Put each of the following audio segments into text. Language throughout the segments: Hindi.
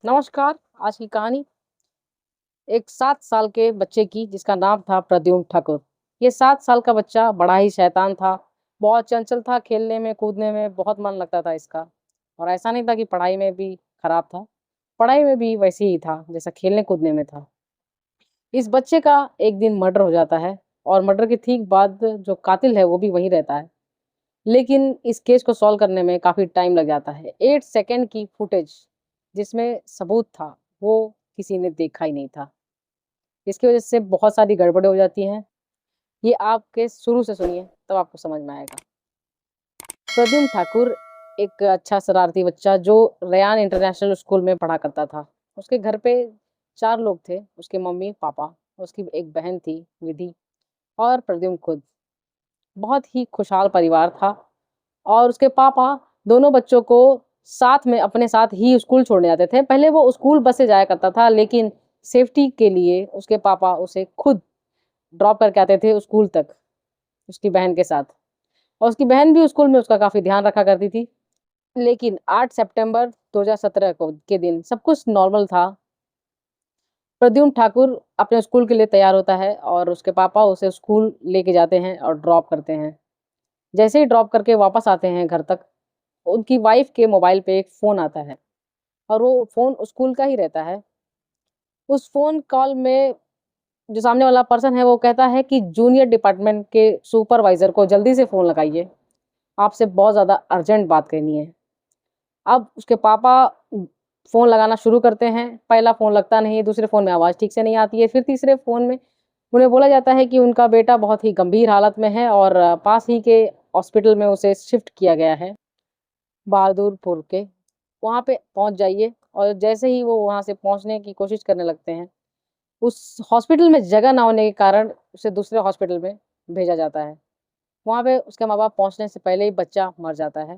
नमस्कार। आज की कहानी एक 7 साल के बच्चे की जिसका नाम था प्रद्युम्न ठाकुर। ये 7 साल का बच्चा बड़ा ही शैतान था, बहुत चंचल था, खेलने में, कूदने में बहुत मन लगता था इसका। और ऐसा नहीं था कि पढ़ाई में भी खराब था, पढ़ाई में भी वैसे ही था जैसा खेलने-कूदने में था। इस बच्चे का एक दिन मर्डर हो जाता है और मर्डर के ठीक बाद जो कातिल है वो भी वहीं रहता है। लेकिन इस केस को सॉल्व करने में काफ़ी टाइम लग जाता है। 8 सेकंड की फुटेज जिसमें सबूत था, वो किसी ने देखा ही नहीं था। इसकी वजह से बहुत सारी गड़बड़ें हो जाती हैं। ये आप केस शुरू से सुनिए, तब आपको समझ में आएगा। प्रद्युम्न ठाकुर एक अच्छा शरारती बच्चा जो रेयान इंटरनेशनल स्कूल में पढ़ा करता था। उसके घर पे 4 लोग थे, उसके मम्मी-पापा, उसकी एक बहन थी विधि और प्रद्युम्न खुद। बहुत ही खुशहाल परिवार था और उसके पापा दोनों बच्चों को साथ में अपने साथ ही स्कूल छोड़ने जाते थे। पहले वो स्कूल बस से जाया करता था, लेकिन सेफ्टी के लिए उसके पापा उसे खुद ड्रॉप करके आते थे स्कूल तक, उसकी बहन के साथ। और उसकी बहन भी स्कूल में उसका काफ़ी ध्यान रखा करती थी। लेकिन 8 सितंबर 2017 को के दिन सब कुछ नॉर्मल था। प्रद्युम्न ठाकुर अपने स्कूल के लिए तैयार होता है और उसके पापा उसे स्कूल लेके जाते हैं और ड्रॉप करते हैं। जैसे ही ड्रॉप करके वापस आते हैं घर तक, उनकी वाइफ़ के मोबाइल पे एक फ़ोन आता है और वो फ़ोन स्कूल का ही रहता है। उस फ़ोन कॉल में जो सामने वाला पर्सन है वो कहता है कि जूनियर डिपार्टमेंट के सुपरवाइज़र को जल्दी से फ़ोन लगाइए, आपसे बहुत ज़्यादा अर्जेंट बात करनी है। अब उसके पापा फ़ोन लगाना शुरू करते हैं, पहला फ़ोन लगता नहीं, दूसरे फ़ोन में आवाज़ ठीक से नहीं आती है, फिर तीसरे फ़ोन में उन्हें बोला जाता है कि उनका बेटा बहुत ही गंभीर हालत में है और पास ही के हॉस्पिटल में उसे शिफ्ट किया गया है, बहादुरपुर के। वहाँ पे पहुँच जाइए और जैसे ही वो वहाँ से पहुँचने की कोशिश करने लगते हैं, उस हॉस्पिटल में जगह ना होने के कारण उसे दूसरे हॉस्पिटल में भेजा जाता है। वहाँ पे उसके माँ-बाप पहुँचने से पहले ही बच्चा मर जाता है,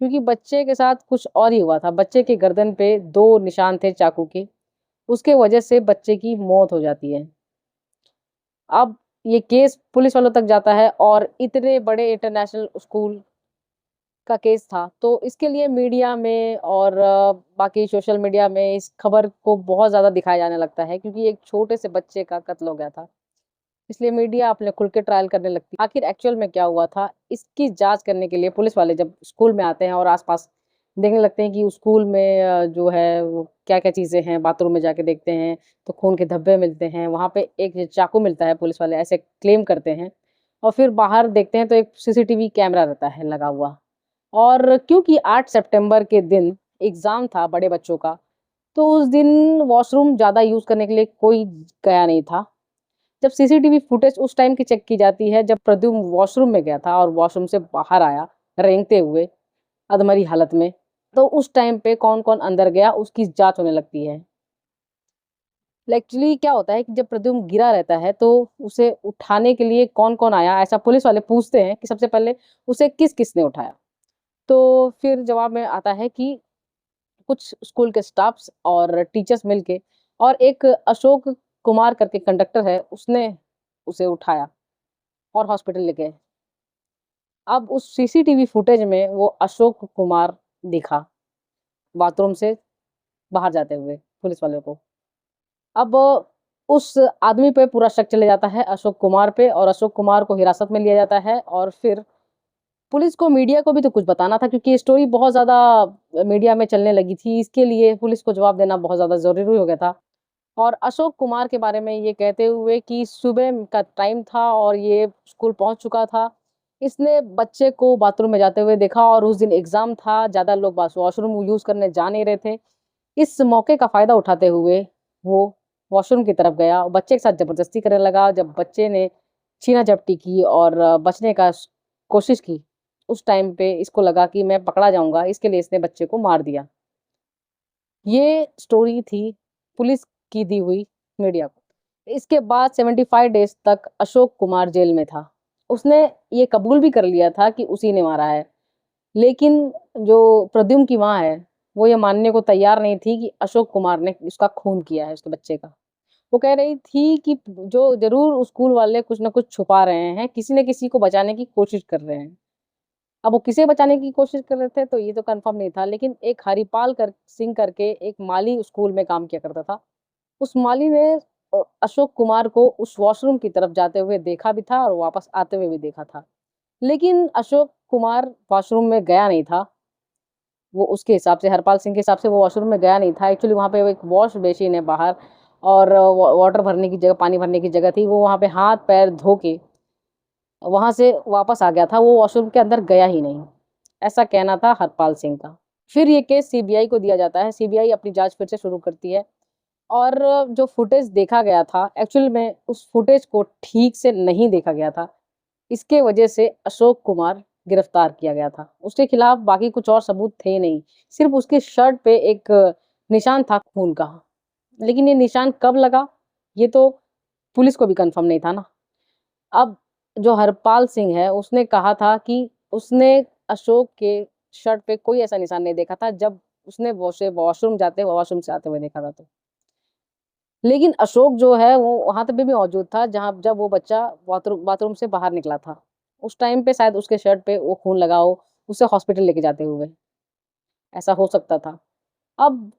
क्योंकि बच्चे के साथ कुछ और ही हुआ था। बच्चे की गर्दन पे 2 निशान थे चाकू के, उसके वजह से बच्चे की मौत हो जाती है। अब ये केस पुलिस वालों तक जाता है और इतने बड़े इंटरनेशनल स्कूल का केस था, तो इसके लिए मीडिया में और बाकी सोशल मीडिया में इस खबर को बहुत ज़्यादा दिखाया जाने लगता है, क्योंकि एक छोटे से बच्चे का कत्ल हो गया था। इसलिए मीडिया अपने खुल के ट्रायल करने लगती है। आखिर एक्चुअल में क्या हुआ था, इसकी जाँच करने के लिए पुलिस वाले जब स्कूल में आते हैं और आस-पास देखने लगते हैं कि स्कूल में जो है वो क्या-क्या चीज़ें हैं, बाथरूम में जाके देखते हैं, तो खून के धब्बे मिलते हैं, वहाँ पे एक चाकू मिलता है, पुलिस वाले ऐसे क्लेम करते हैं। और फिर बाहर देखते हैं तो एक सीसीटीवी कैमरा रहता है लगा हुआ। और क्योंकि 8 सितंबर के दिन एग्ज़ाम था बड़े बच्चों का, तो उस दिन वॉशरूम ज़्यादा यूज़ करने के लिए कोई गया नहीं था। जब सीसीटीवी फुटेज उस टाइम की चेक की जाती है जब प्रद्युम्न वॉशरूम में गया था और वॉशरूम से बाहर आया, रेंगते हुए, अधमरी हालत में, तो उस टाइम पे कौन-कौन अंदर गया उसकी जाँच होने लगती है। एक्चुअली क्या होता है कि जब प्रद्युम्न गिरा रहता है तो उसे उठाने के लिए कौन-कौन आया ऐसा पुलिस वाले पूछते हैं कि सबसे पहले उसे किस-किस ने उठाया? तो फिर जवाब में आता है कि कुछ स्कूल के स्टाफ्स और टीचर्स मिलके और एक अशोक कुमार करके कंडक्टर है, उसने उसे उठाया और हॉस्पिटल ले गए। अब उस सीसीटीवी फुटेज में वो अशोक कुमार दिखा, बाथरूम से बाहर जाते हुए पुलिस वालों को। अब उस आदमी पे पूरा शक चले जाता है अशोक कुमार पे और अशोक कुमार को हिरासत में लिया जाता है और फिर पुलिस को मीडिया को भी तो कुछ बताना था, क्योंकि ये स्टोरी बहुत ज़्यादा मीडिया में चलने लगी थी। इसके लिए पुलिस को जवाब देना बहुत ज़्यादा ज़रूरी हो गया था। और अशोक कुमार के बारे में ये कहते हुए कि सुबह का टाइम था और ये स्कूल पहुँच चुका था। इसने बच्चे को बाथरूम में जाते हुए देखा और उस दिन एग्ज़ाम था, ज़्यादा लोग वॉशरूम यूज़ करने जा नहीं रहे थे। इस मौके का फ़ायदा उठाते हुए वो वॉशरूम की तरफ गया और बच्चे के साथ ज़बरदस्ती करने लगा। जब बच्चे ने छीना-झपटी की और बचने का कोशिश की, उस टाइम पे इसको लगा कि मैं पकड़ा जाऊँगा, इसके लिए इसने बच्चे को मार दिया। ये स्टोरी थी पुलिस की दी हुई मीडिया को। इसके बाद 75 डेज़ तक अशोक कुमार जेल में था। उसने ये कबूल भी कर लिया था कि उसी ने मारा है। लेकिन जो प्रद्युम्न की माँ है, वो ये मानने को तैयार नहीं थी कि अशोक कुमार ने उसका खून किया है उसके बच्चे का। वो कह रही थी कि जो ज़रूर स्कूल वाले कुछ न कुछ छुपा रहे हैं, किसी न किसी को बचाने की कोशिश कर रहे हैं। अब वो किसे बचाने की कोशिश कर रहे थे तो ये तो कंफर्म नहीं था, लेकिन एक हरिपाल सिंह करके एक माली स्कूल में काम किया करता था। उस माली ने अशोक कुमार को उस वॉशरूम की तरफ जाते हुए देखा भी था और वापस आते हुए भी देखा था। लेकिन अशोक कुमार वॉशरूम में गया नहीं था। वो उसके हिसाब से, हरपाल सिंह के हिसाब से, वो वॉशरूम में गया नहीं था। एक्चुअली वहाँ पे वो एक वॉश बेसिन है बाहर, और वाटर भरने की जगह, पानी भरने की जगह थी। वो वहाँ पे हाथ पैर धो के वहां से वापस आ गया था, वो वॉशरूम के अंदर गया ही नहीं, ऐसा कहना था हरपाल सिंह का। फिर ये केस सीबीआई को दिया जाता है। सीबीआई अपनी जांच फिर से शुरू करती है, और जो फुटेज देखा गया था, एक्चुअल में उस फुटेज को ठीक से नहीं देखा गया था। इसके वजह से अशोक कुमार गिरफ्तार किया गया था। उसके खिलाफ बाकी कुछ और सबूत थे नहीं, सिर्फ उसकी शर्ट पे एक निशान था खून का। लेकिन ये निशान कब लगा, ये तो पुलिस को भी कंफर्म नहीं था ना। अब जो हरपाल सिंह है, उसने कहा था कि उसने अशोक के शर्ट पे कोई ऐसा निशान नहीं देखा था जब उसने वॉशरूम वॉशरूम से आते हुए देखा था। तो लेकिन अशोक जो है वो वहां तक भी मौजूद था जहां जब वो बच्चा बाथरूम से बाहर निकला था। उस टाइम पे शायद उसके शर्ट पे वो खून लगा हो, उसे हॉस्पिटल लेके जाते हुए, ऐसा हो सकता था। अब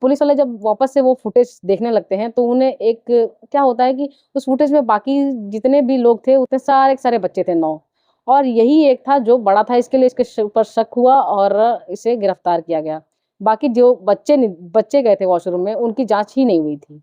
पुलिस वाले जब वापस से वो फुटेज देखने लगते हैं तो उन्हें एक, क्या होता है कि उस फुटेज में बाकी जितने भी लोग थे उतने सारे सारे बच्चे थे, 9, और यही एक था जो बड़ा था। इसके लिए इसके ऊपर शक हुआ और इसे गिरफ्तार किया गया। बाकी जो बच्चे गए थे वॉशरूम में, उनकी जांच ही नहीं हुई थी।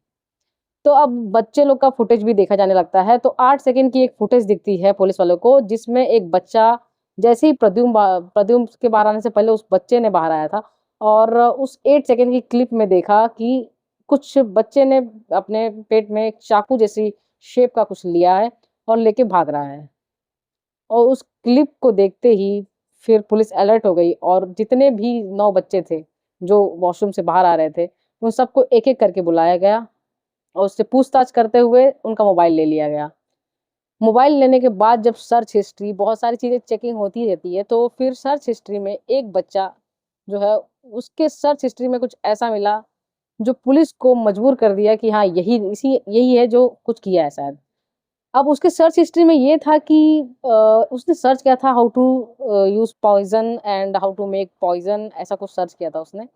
तो अब बच्चे लोग का फुटेज भी देखा जाने लगता है। तो 8 सेकंड की एक फुटेज दिखती है पुलिस वालों को, जिसमें एक बच्चा, जैसे ही प्रद्युम्न के बाहर आने से पहले उस बच्चे ने बाहर आया था, और उस 8 सेकंड की क्लिप में देखा कि कुछ बच्चे ने अपने पेट में एक चाकू जैसी शेप का कुछ लिया है और लेके भाग रहा है। और उस क्लिप को देखते ही फिर पुलिस अलर्ट हो गई, और जितने भी 9 बच्चे थे जो वॉशरूम से बाहर आ रहे थे, उन सबको एक एक करके बुलाया गया और उससे पूछताछ करते हुए उनका मोबाइल ले लिया गया। मोबाइल लेने के बाद जब सर्च हिस्ट्री, बहुत सारी चीज़ें चेकिंग होती रहती है, तो फिर सर्च हिस्ट्री में एक बच्चा जो है, उसके सर्च हिस्ट्री में कुछ ऐसा मिला जो पुलिस को मजबूर कर दिया कि हाँ, यही है जो कुछ किया है शायद। अब उसके सर्च हिस्ट्री में ये था कि उसने सर्च किया था how to use poison and how to make poison, ऐसा कुछ सर्च किया था उसने।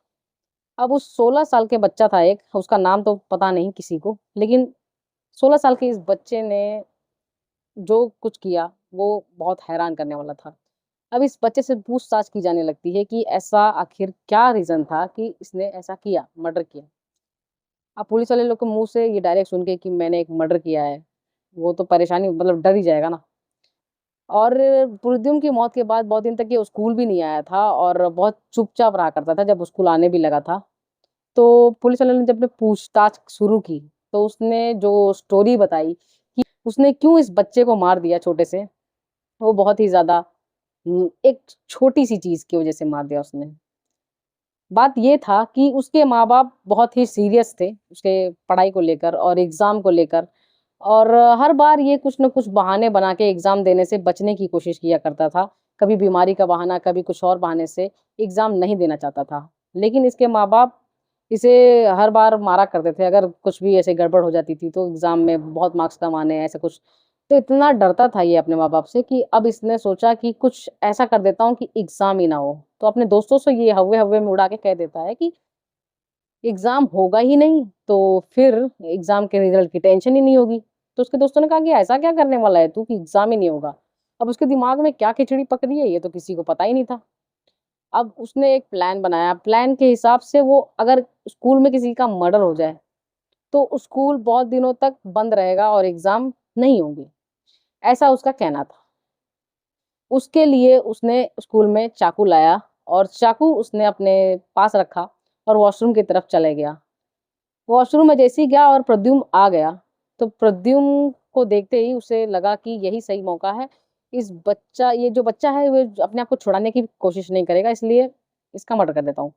अब उस 16 साल के बच्चा था एक, उसका नाम तो पता नहीं किसी को, लेकिन 16 साल के इस बच्चे ने जो कुछ किया, वो बहुत हैरान करने वाला था। अब इस बच्चे से पूछताछ की जाने लगती है कि ऐसा आखिर क्या रीज़न था कि इसने ऐसा किया, मर्डर किया। अब पुलिस वाले लोग के मुँह से ये डायरेक्ट सुन के कि मैंने एक मर्डर किया है, वो तो परेशानी, मतलब डर ही जाएगा ना। और प्रद्युम्न की मौत के बाद बहुत दिन तक ये स्कूल भी नहीं आया था और बहुत चुपचाप रहा करता था। जब स्कूल आने भी लगा था, तो पुलिस वालों ने जब पूछताछ शुरू की, तो उसने जो स्टोरी बताई कि उसने क्यों इस बच्चे को मार दिया छोटे से, वो बहुत ही ज़्यादा एक छोटी-सी चीज़ की वज़ह से मार दिया उसने। बात ये था कि उसके माँ-बाप बहुत ही सीरियस थे, उसके पढ़ाई को लेकर और एग्ज़ाम को लेकर, और हर बार ये कुछ न कुछ बहाने बना के एग्ज़ाम देने से बचने की कोशिश किया करता था। कभी बीमारी का बहाना, कभी कुछ और बहाने से एग्ज़ाम नहीं देना चाहता था। लेकिन इसके माँ-बाप इसे हर बार मारा करते थे, अगर कुछ भी ऐसे गड़बड़ हो जाती थी तो एग्ज़ाम में बहुत मार्क्स कम आने, ऐसा कुछ। तो इतना डरता था ये अपने माँ-बाप से कि अब इसने सोचा कि कुछ ऐसा कर देता हूँ कि एग्ज़ाम ही ना हो। तो अपने दोस्तों से ये हव्वे-हव्वे में उड़ा के कह देता है कि एग्ज़ाम होगा ही नहीं, तो फिर एग्ज़ाम के रिज़ल्ट की टेंशन ही नहीं होगी। तो उसके दोस्तों ने कहा कि ऐसा क्या करने वाला है तू कि एग्ज़ाम ही नहीं होगा? अब उसके दिमाग में क्या खिचड़ी पक रही है, ये तो किसी को पता ही नहीं था। अब उसने एक प्लान बनाया, प्लान के हिसाब से वो, अगर स्कूल में किसी का मर्डर हो जाए, तो स्कूल बहुत दिनों तक बंद रहेगा और एग्ज़ाम नहीं होंगे, ऐसा उसका कहना था। उसके लिए उसने स्कूल में चाकू लाया, और चाकू उसने अपने पास रखा और वॉशरूम की तरफ चले गया। वॉशरूम में जैसे ही गया और प्रद्युम्न आ गया, तो प्रद्युम्न को देखते ही उसे लगा कि यही सही मौका है। ये जो बच्चा है, वो अपने आप को छुड़ाने की कोशिश नहीं करेगा, इसलिए इसका मर्डर कर देता हूँ।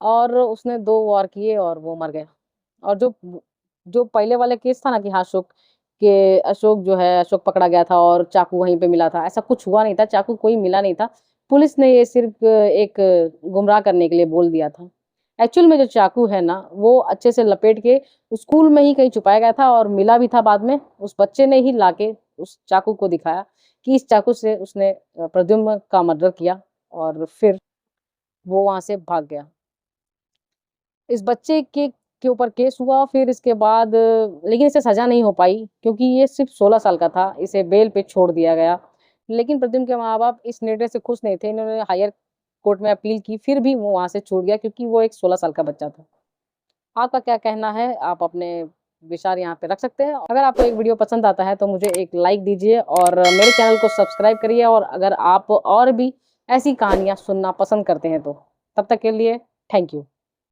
और उसने 2 वार किए और वो मर गया। और जो जो पहले वाला केस था ना कि हाँ, अशोक जो है, अशोक पकड़ा गया था और चाकू वहीं पे मिला था, ऐसा कुछ हुआ नहीं था, चाकू कोई मिला नहीं था। पुलिस ने ये सिर्फ़ एक गुमराह करने के लिए बोल दिया था। एक्चुअल में जो चाकू है ना, वो अच्छे से लपेट के स्कूल में ही कहीं छुपाया गया था और मिला भी था बाद में। उस बच्चे ने ही लाके उस चाकू को दिखाया कि इस चाकू से उसने प्रद्युम्न का मर्डर किया और फिर वो वहाँ से भाग गया। इस बच्चे के ऊपर केस हुआ, फिर इसके बाद लेकिन इसे सज़ा नहीं हो पाई क्योंकि ये सिर्फ़ 16 साल का था, इसे बेल पे छोड़ दिया गया। लेकिन प्रद्युम्न के माँ-बाप इस निर्णय से खुश नहीं थे, इन्होंने हायर कोर्ट में अपील की, फिर भी वो वहाँ से छूट गया क्योंकि वो एक 16 साल का बच्चा था। आपका क्या कहना है? आप अपने विचार यहाँ पे रख सकते हैं। अगर आपको एक वीडियो पसंद आता है तो मुझे एक लाइक दीजिए और मेरे चैनल को सब्सक्राइब करिए, और अगर आप और भी ऐसी कहानियाँ सुनना पसंद करते हैं तो। तब तक के लिए थैंक यू।